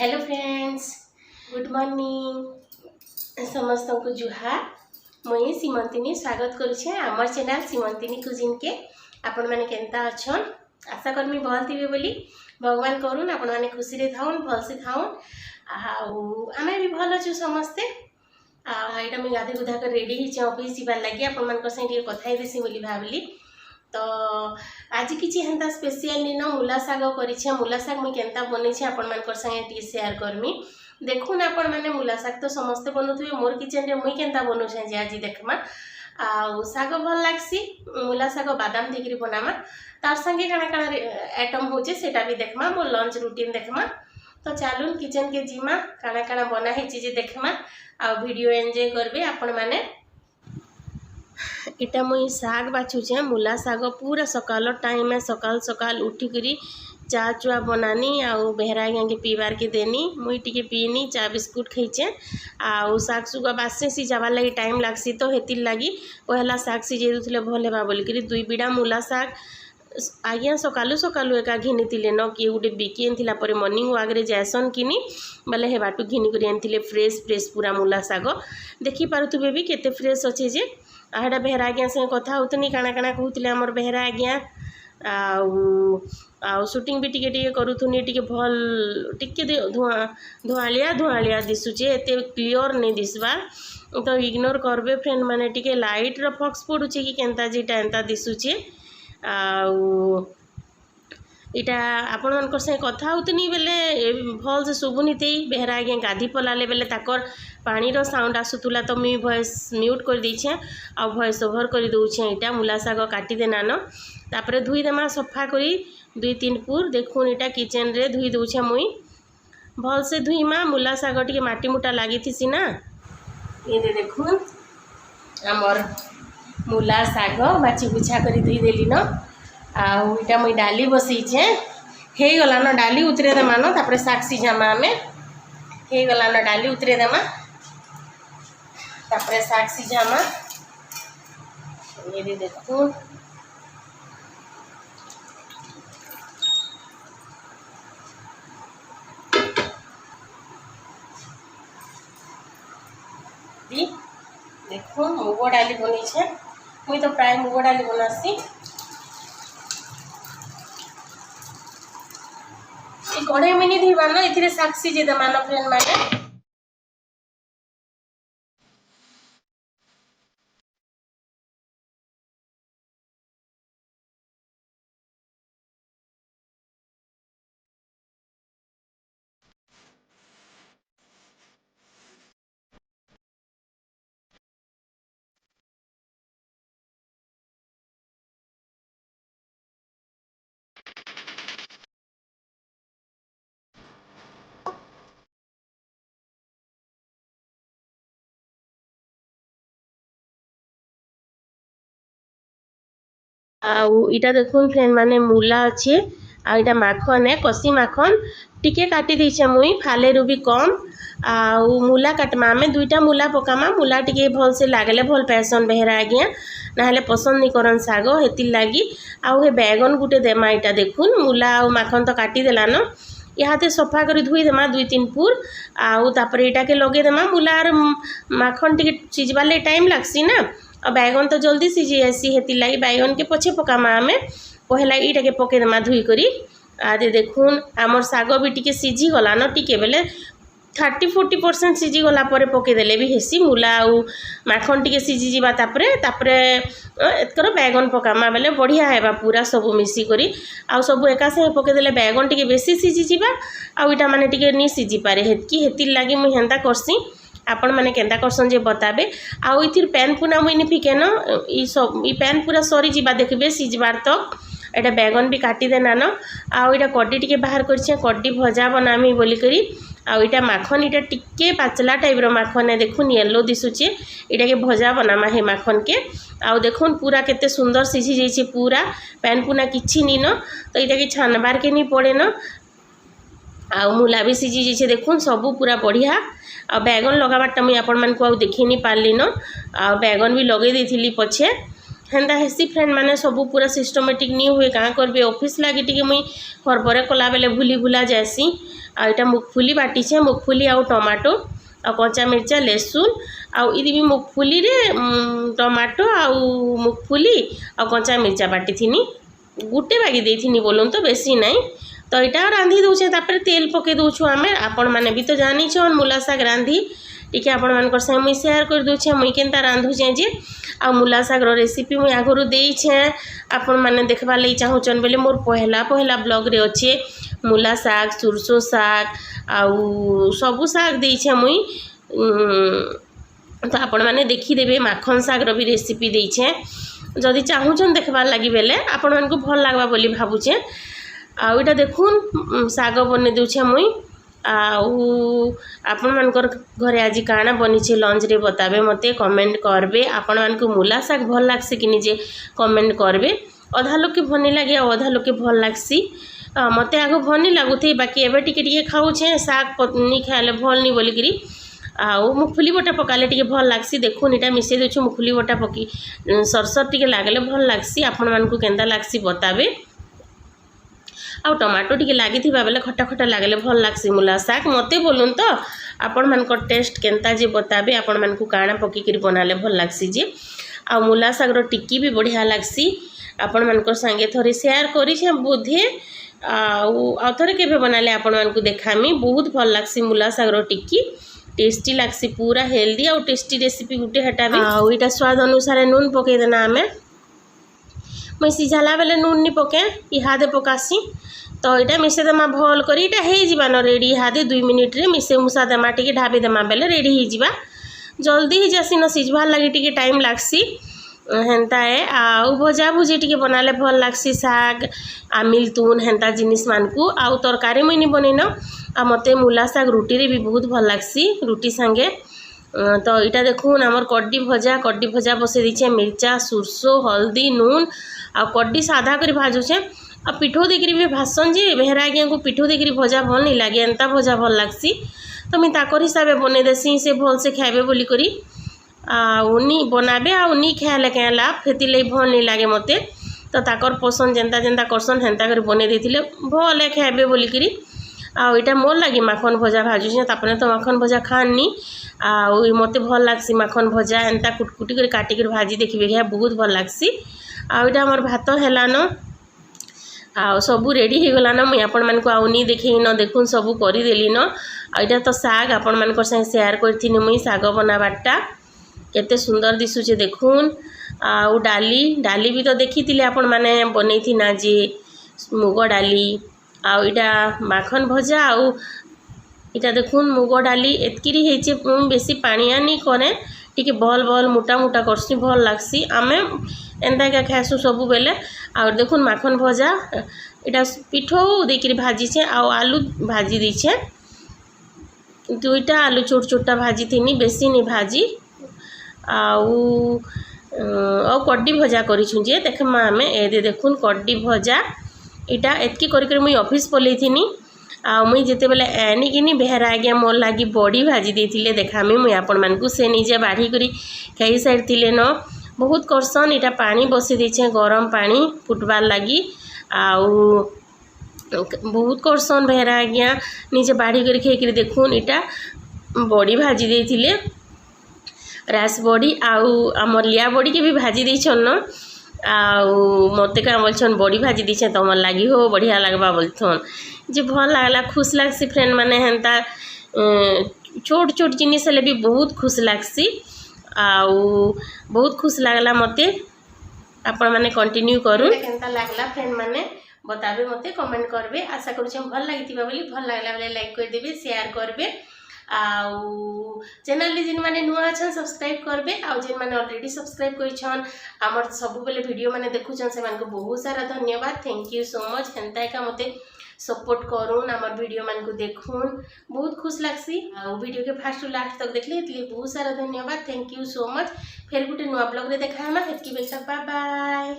Hello friends, good morning समस्त को जुहार। मुई सीमंतिनी स्वागत करुछे आमर चैनल सीमंतिनी कुजिन के। आपण माने केनता अछन? आशा करमी भल थिबे बोली भगवान करूँ आपण माने खुशी रे थाउन, भल से थाउन। आमे भी भल अछु समस्ते। एटा मुई गाधे गुधा कर रेडी हिचे ऑफिस जीवार लागि आपण मान संगे टिके कथा हे देसी बोली भाबली। तो आज किसी हेन्ता स्पेशल नीन मूला साग करिछे। मूला साग मुई केनता बनेछे आपण मान संगे टी शेयर करमी। देखुन आपण माने मूला साग तो समस्त बनुथबे, मोर किचन रे मुई केनता बनुछे जे आज देखमा। साग भल लागसी। मूला साग बादाम देकरी बनामा, तार संगे काना काना आइटम होचे सेटा भी देखमा। मोर लंच रूटीन देखमा। तो चलून किचन के जीमा, काना काना बना है चीज देखमा आ वीडियो एंजॉय करबे आपण माने। इटा मुई साग बाछुचे, मूला साग पूरा सकाल टाइम में सकाल सकाल उठिकरी चा चुआ बनानी आउ बेहरा के पीबार के देनी। मुई टिके पीनी, चा बिस्कुट खाइचे। आउ साग सुगा बासे सिजाबार लगी टाइम लागसी, तो हेतिर लगी पहला साग सिझे दूसरे भल हेबा बोलिकी दुई बिड़ा मूला साग आज्ञा सकालू सकालू एका घिनी न किए गोटे बिकी आनी पर मर्निंग वाक रे जाएसन किनी बोले हे बाटू घिनी कर आनी फ्रेश फ्रेश पूरा मूला साग देखी पारुथबे भी केते फ्रेश अच्छे जे। आड़ा बेहरा आज्ञा संगे कथा होतनी काना काना कहते आमर बेहरा आज्ञा शूटिंग भी टिके टिके करूथुनी। टिके भल टिके धुआलिया धुआलिया दिशुचे, एते क्लियर नहीं दिसबा तो इग्नोर करबे फ्रेंड माने। टिके लाइट रो फॉक्स पड़ुचे कि केनता जेटा एंता दिशुचे। इटा आपण मन संगे कथा होतनी बेले भल से शुभुनी ते बेहरा आज्ञा गाधी पलाले बेले ताकर पानी रो साउंड आसुतुला, तो मुई वॉइस म्यूट कर दीछे आ वॉइस ओवर कर दउछे। इटा मूला साग काटी देना न, तापरे धुई देमा सफा करी 2-3 पुर। देखुन इटा किचन रे धुई दउछे मुई भल से धुईमा। मूला साग टिके माटी मुटा लागी थिसी ना, ये देखुन आमर मूला साग बाची बुछा करी धुई देली न। आटा मुई डाली बसईचे, हे गला न डाली उतरे देमा न, तापरे साग सिझामा आमे। हे गला न डाली उतरे देमा, तापरे साग सिझामा। ये देखो देखो मुग डाली बनी छे। मुई तो प्राय मुग डाली बनासी। कड़े मिनी धीबा न, इथिरे साग सिझे देमा न फ्रेंड माने। इटा देखुन फ्रेंड माने मूला अच्छे। आटा माखन है, कसी माखन टिके काटी दीछे मुई फाले रु भी कम। मूला काटमा आमे 2टा मूला पकामा। मूला टिके भल से लागले भल पैसन बेहरा आज्ञा, ना पसंद नहीं करन साग हेतिर लागी। आउ हे बैगन गुटे देमा। इटा देखुन मूला आ माखन तो काटी देला न, इहाते सफा कर धुई देमा 2-3 पुर। तापर इटा के लगे देमा। मूला और माखन टिके सिझबार ले टाइम लागसी ना, और बैगन तो जल्दी सिझी जासी हेतिर लागी बैगन के पछे पकामा आमे। पहला इटा के पके देमा धुई करी। आदे देखुन आमर साग भी टिके सिझी गला न, टिके बेले 30-40% सिझी गला परे पके देले भी हेसी। मूला आउ माखन टिके सिझी जीवा, तापरे एतकर बैगन पकामा बेले बढ़िया हेबा पूरा सब मिसी करी। आउ सब एका संगे पके देले बैगन टिके बेसी सिझी जीवा, आउ इटा माने टिके नी सिझी पारे हेतकी। हेतिर लागी मुई हेंता करसी। आपण माने केंता करसन जे बताबे। आउ इथिर पैन पुना मुई नि फिके न, ई पैन पूरा सरी जीवा देखबे सिझबार तक। एटा बैगन भी काटी देना न। आउ इटा कड्डी टिके बाहर करछे, कड्डी भजा बनामी बोली करी। आउ इटा माखन इटा टिके पाचला टाइप रो माखन है, देखुन येलो दिसुचे। इटा के भजा बनामा हे माखन के। आउ देखुन पूरा केते सुंदर सिझी जाइछे पूरा, पैन पुना किछि नी न, तो इटा के छानबार के नी पड़े न। आउ मूला भी सिझी जाइछे देखुन सबू पूरा बढ़िया। आ बैगन लगाबारटा मुई आपण मानकु आउ देखि नी पारली न। आ बैगन भी लगे देथिली पछे। हेन्ता हेसी फ्रेंड माने सब पूरा सिस्टमेटिक नहीं हुए क्या करबे ऑफिस लगी टी मुई खरबरे कला बेले भूली भूला जासी आ इटा मुगफुली बाटिछे मुगफुली आउ टमाटो आ कंचा मिर्चा लेसुन आउ इदी भी मुगफुली रे टमाटो आउ मुगफुली आ कंचा मिर्चा बाटी थिनी गुटे बागी देथिनी बोलूँ तो बेसी नहीं तो यहाँ रांधि दौचे तापर तेल पके दौछु आमे आपण मैंने भी तो जानी छन मूला शाग रांधि टी आपण मान संगे मुई सेयार कर दूचे मुई केनता रांधुचे जे आ मूला शागर रेसिपी मुई आगुरी देइछे आपण मैंने देखबार लगी चाहूचन बोले मोर पहला पहला ब्लॉग रे अच्छे मूला शाग सुरसो शाग आउ सबू शाग देइछे मुई तो आपण मैंने देखीदेवे माखन शागर भी रेसिपी देइछे जदि चाहूचन देखबार लगी बेले आपण मानकु भल लागबा बोली भाबुचे आउ इटा देखुन शाग बने दूचे मुई आपण मानकर घरे आज काना बनीचे लंच रे बताबे मते कमेंट करबे आपण मानकु मूला शाग भल लागसी कि निजे कमेंट करबे अधा लोग के भनी लगे और अधा लोग के भल लागसी मते आगो भनी लागुथी बाकी एबे टिके टिके खाऊछे शाग नी खाले भल नी बोलिकरी आउ मुगफुली बटा पकाले टिके भल लागसी देखुन इटा मिसे देछु मुगफुली बटा पकी सरसर टिके लागले भल लागसी आपण मानकु केंदा लागसी बताबे आ टमाटो टिके लागी बेले खटा खटा लगले भल लागसी मूला शाग मते बोलून तो आपण मानकर टेस्ट केनता जे बताबे आपण मानकु काना पकिकिरी बनाले भल लागसी जे आ मूला शागर टिक्की भी बढ़िया लागसी आपण मानकर संगे थोड़ी शेयर करी छे बोधे आ थोड़े केबे बनाले आपण मानकु देखामी बहुत भल लागसी मूला शागर टिक्की टेस्टी लागसी पूरा हेल्दी और टेस्टी रेसिपी गुटे हटा भी आ इटा स्वाद अनुसार नून पके देना आमे मैं सिझाला बेले नून नहीं पके इहादे पकासी तो यहाँ मिसेदेमा भल कर हो रेडी इहादे 2 मिनिट रे मिसे मुसा देमा टी ढाबी देमा बेले रेडी हो जल्दी ही जासी न सिझबार लगी टी टाइम लागसी हेन्ता है आउ भजा भुजी टी बनाले भल लागसी शाग आमिल तुन हेन्ता जिनिस मानकु आउ तरकारी मुई नहीं बनईन आ मते मूला शाग रुटी रे भी बहुत भल लागसी रुटी संगे तो यहाँ देखुन आमर कड्डी भजा बसई दीछे मिर्चा सुरसो हल्दी नून आ कड्डी सादा कर भाजुछे आ पिठो देकरी भी भासन जे बेहरा आज्ञा को पिठो देकरी भजा भल नहीं लगे एंता भजा भल लागसी तो मुई ताकर हिसाब से बने देसी से भल से खाइबे बोली करी उनी बनाबे आ उनी खाइले क्या लाभ फेती लई भल नहीं लगे मते तो ताकर पसंद जेंता जेंता करसन हेन्ता कर बने देथिले भल खाइबे बोली करी आटा मोर लगी माखन भजा भाजुचे तापने तो माखन भजा खानी मते भल लागसी माखन भजा एंता कुटकुटी कर काटिक भाजी देखिए क्या बहुत भल लागसी आटा आमर भात हेलान आ सबू रेडी हो गलान मुई आपण मानकु आउ नी देखई न देखुन सबू करदेली न आटा तो शाग आपण मानकर संगे शेयर करथि मुई शाग बनाबाटा केते सुंदर दिसुचे देखुन आउ डाली भी तो देखी आपण माने बनई ना जे मुग डाली आटा माखन भजा आउ इटा देखुन मुग डाली एतकिरी हेचे बेसी पानिया नहीं करे टिके भल भल मोटा मोटा करसी भल लागसी आमे एंता क्या खासु सबू बेले आ देखुन माखन भजा इटा पिठो देकरी भाजी छे आलू भाजी दीछे दुईटा आलू छोट छोटा भाजी थी बेसी नहीं भाजी आउ कड्डी भजा करूँ जे देख आमे ए देखुन कड्डी भजा इटा एतकी कर मुई ऑफिस पलई थी मुई जिते बेले आनिकिनी बेहरा आज्ञा मोर लगी बड़ी भाजी देथिले देखामी मुई आपण मानकु से निजे बाढ़ी करी खाई सारी न बहुत करसन इटा पानी बसी देछे गरम पानी फुटबार लगी आउ बहुत करसन बेहरा आज्ञा निजे बाढ़ी करी खाई देखुन इटा बड़ी भाजी देथिले रास बड़ी आउ आमर लिया बड़ी के भी भाजी देछन न आउ मते क्या बोलछन बड़ी भाजी दीछे तुमर लगी हो बढ़िया लगवा बोलथन जे भल लगला खुश लागसी फ्रेंड माने हेन्ता छोट छोट जिनिस भी बहुत खुश लागसी आउ बहुत खुश लगला मते आपण माने कंटिन्यू करू केनता लागला फ्रेंड माने बताबे मते कमेंट करबे आशा करूछे भल लागितिबा बोली भल लागला बोले लाइक कर देबे शेयर करबे आउ चैनल जिन माने नुआ अछन सब्सक्राइब करबे आउ जिन माने ऑलरेडी सब्सक्राइब करिछन हमर सब बेले वीडियो माने देखुछन से मानको बहुत सारा धन्यवाद थैंक यू सो मच हेन्ता का मते सपोर्ट करूँ आमर वीडियो मान को देखुन बहुत खुश लागसी आउ वीडियो के फास्ट टू लास्ट तक देखले इसलिए बहुत सारा धन्यवाद थैंक यू सो मच फिर गोटे नुआ ब्लॉग रे देखा हेतकी बेसा बाय बाय।